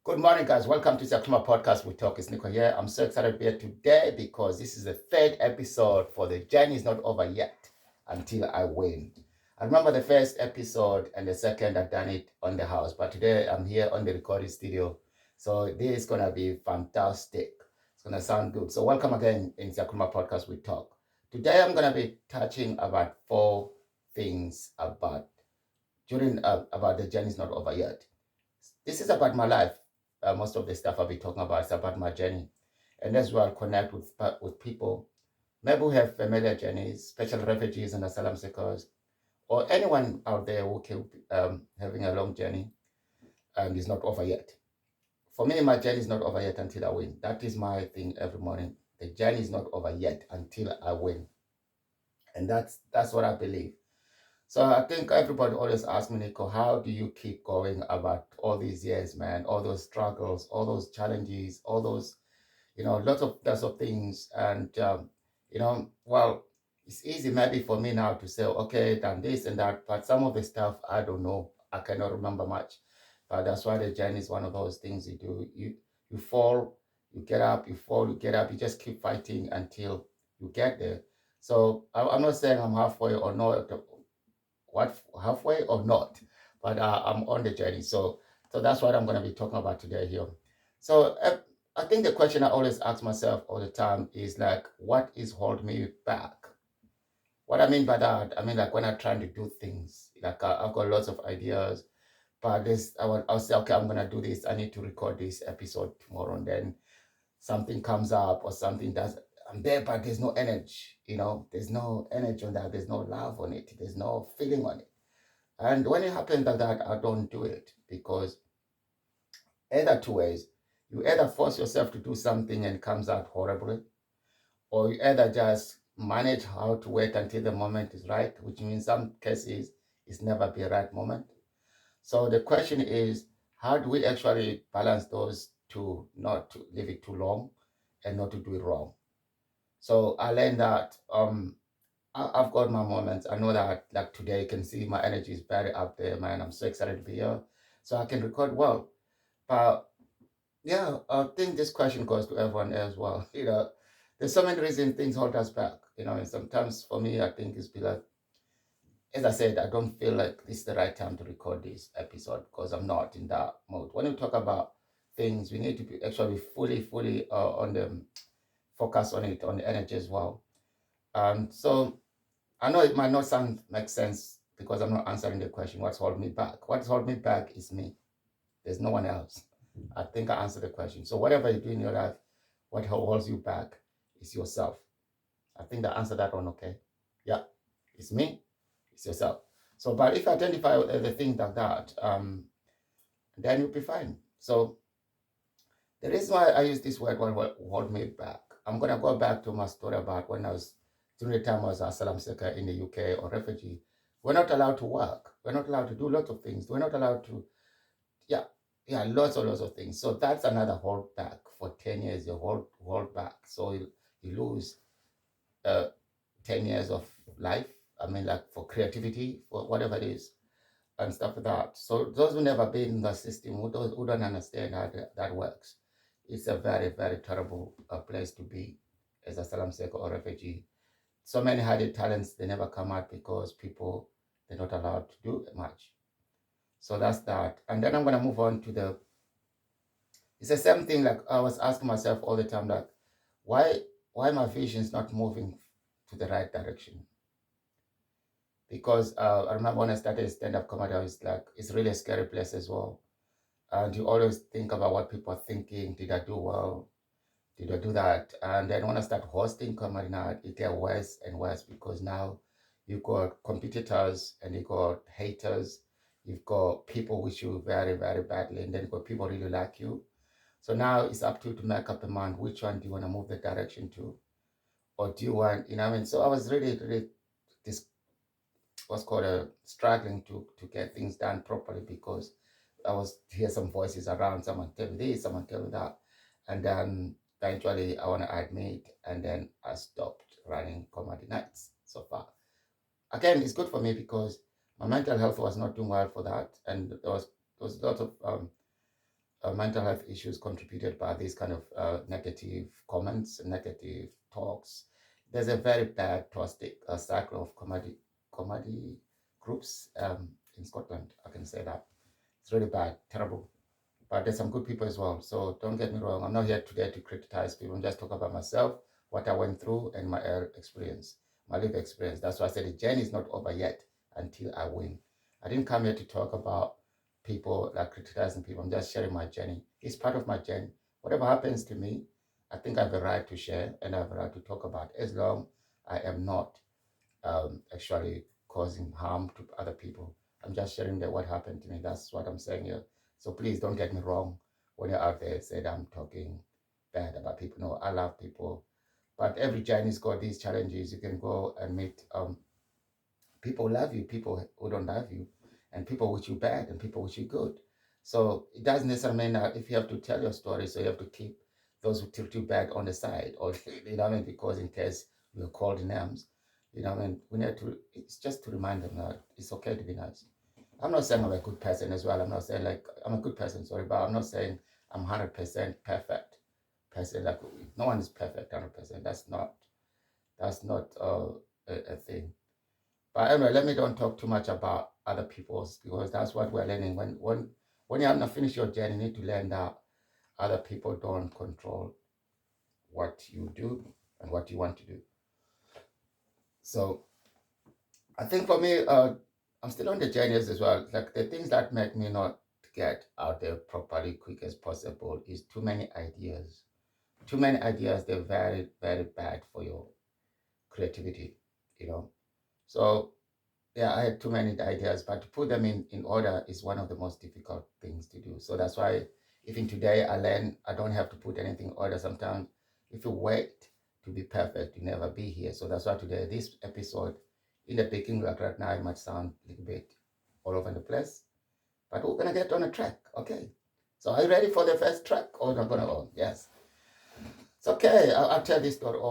Good morning, guys. Welcome to Sakuma Podcast with Talk. It's Nico here. I'm so excited to be here today because this is the third episode for The Journey is Not Over Yet Until I Win. I remember the first episode and the second I've done it on the house, but today I'm here on the recording studio. So this is going to be fantastic. It's going to sound good. So welcome again in Sakuma Podcast with Talk. Today I'm going to be touching about four things about the journey is not over yet. This is about my life. Most of the stuff I'll be talking about is about my journey, and that's where I'll connect with people. Maybe who have familiar journeys, special refugees and asylum seekers, or anyone out there who keep having a long journey and is not over yet. For me, my journey is not over yet until I win. That is my thing every morning. The journey is not over yet until I win, and that's what I believe. So I think everybody always asks me, Nico, how do you keep going about all these years, man? All those struggles, all those challenges, all those, lots of things. And, well, it's easy maybe for me now to say, okay, done this and that. But some of the stuff, I don't know. I cannot remember much. But that's why the journey is one of those things you do. You fall, you get up, you fall, you get up. You just keep fighting until you get there. So I'm not saying I'm halfway or not halfway or not, but I'm on the journey. So that's what I'm going to be talking about today here. So I think the question I always ask myself all the time is like, what is holding me back? What I mean by that, I mean like when I'm trying to do things, like I've got lots of ideas, but I'll say, okay, I'm going to do this. I need to record this episode tomorrow, and then something comes up or something does. I'm there, but there's no energy. There's no energy on that. There's no love on it. There's no feeling on it. And when it happens like that, I don't do it because either two ways. You either force yourself to do something and it comes out horribly, or you either just manage how to wait until the moment is right, which means some cases it's never be a right moment. So the question is, how do we actually balance those two, not to leave it too long and not to do it wrong? So I learned that I've got my moments. I know that like today you can see my energy is very up there, man. I'm so excited to be here. So I can record well. But yeah, I think this question goes to everyone as well. There's so many reasons things hold us back. And sometimes for me, I think it's because, as I said, I don't feel like this is the right time to record this episode because I'm not in that mode. When we talk about things, we need to be actually fully on the focus on it, on the energy as well. So I know it might not make sense because I'm not answering the question. What's holding me back? What's holding me back is me. There's no one else. I think I answered the question. So whatever you do in your life, what holds you back is yourself. I think I answered that one okay. Yeah, it's me, it's yourself. So, but if you identify the thing like that, then you'll be fine. So the reason why I use this word, what hold me back, I'm gonna go back to my story about when I was during the time I was a asylum seeker in the UK or refugee. We're not allowed to work. We're not allowed to do lots of things. We're not allowed to, yeah, lots of things. So that's another hold back. For 10 years, you hold back. So you lose uh, 10 years of life. I mean, like for creativity, for whatever it is, and stuff like that. So those who never been in the system, who don't understand how that works, it's a very, very terrible place to be as a asylum seeker or refugee. So many hidden talents, they never come out because people, they're not allowed to do much. So that's that. And then I'm going to move on to it's the same thing like I was asking myself all the time, like, why, why my vision is not moving to the right direction? Because I remember when I started stand-up comedy, I was like, it's really a scary place as well. And you always think about what people are thinking. Did I do well? Did I do that? And then when I start hosting comedy now, it gets worse and worse because now you've got competitors and you've got haters. You've got people wish you very, very badly, and then you've got people really like you. So now it's up to you to make up a mind. Which one do you want to move the direction to? Or do you want, what I mean? So I was really, this was called struggling to get things done properly because I was hear some voices around, someone tell me this, someone tell me that. And then eventually I want to admit, and then I stopped running comedy nights so far. Again, it's good for me because my mental health was not doing well for that. And there was a lot of mental health issues contributed by these kind of negative comments, negative talks. There's a very bad toxic cycle of comedy groups in Scotland. I can say that it's really bad, terrible. But there's some good people as well. So don't get me wrong. I'm not here today to criticize people. I'm just talking about myself, what I went through, and my experience, my life experience. That's why I said the journey is not over yet until I win. I didn't come here to talk about people like criticizing people. I'm just sharing my journey. It's part of my journey. Whatever happens to me, I think I have a right to share and I have a right to talk about, as long I am not actually causing harm to other people. I'm just sharing that what happened to me. That's what I'm saying here. So please don't get me wrong when you're out there saying I'm talking bad about people. No, I love people. But every journey's got these challenges. You can go and meet people who love you, people who don't love you, and people wish you bad and people wish you good. So it doesn't necessarily mean that if you have to tell your story, so you have to keep those who treat you bad on the side, or you know what I mean, because in case you're called names, you know what I mean, we need to, it's just to remind them that it's okay to be nice. I'm not saying I'm a good person as well. I'm not saying like I'm a good person, sorry, but I'm not saying I'm 100% perfect person. Like no one is perfect 100%. That's not a thing. But anyway, let me don't talk too much about other people's, because that's what we're learning. When you haven't finished your journey, you need to learn that other people don't control what you do and what you want to do. So I think for me, I'm still on the journeys as well. Like the things that make me not get out there properly quick as possible is too many ideas. Too many ideas, they're very, very bad for your creativity, you know. So yeah, I had too many ideas, but to put them in order is one of the most difficult things to do. So that's why even today I learn I don't have to put anything in order. Sometimes if you wait to be perfect, you never be here. So that's why today, this episode, in the beginning, like right now, it might sound a little bit all over the place, but we're gonna get on a track, okay? So are you ready for the first track? Or not gonna? Oh, yes. It's okay. I'll tell this story.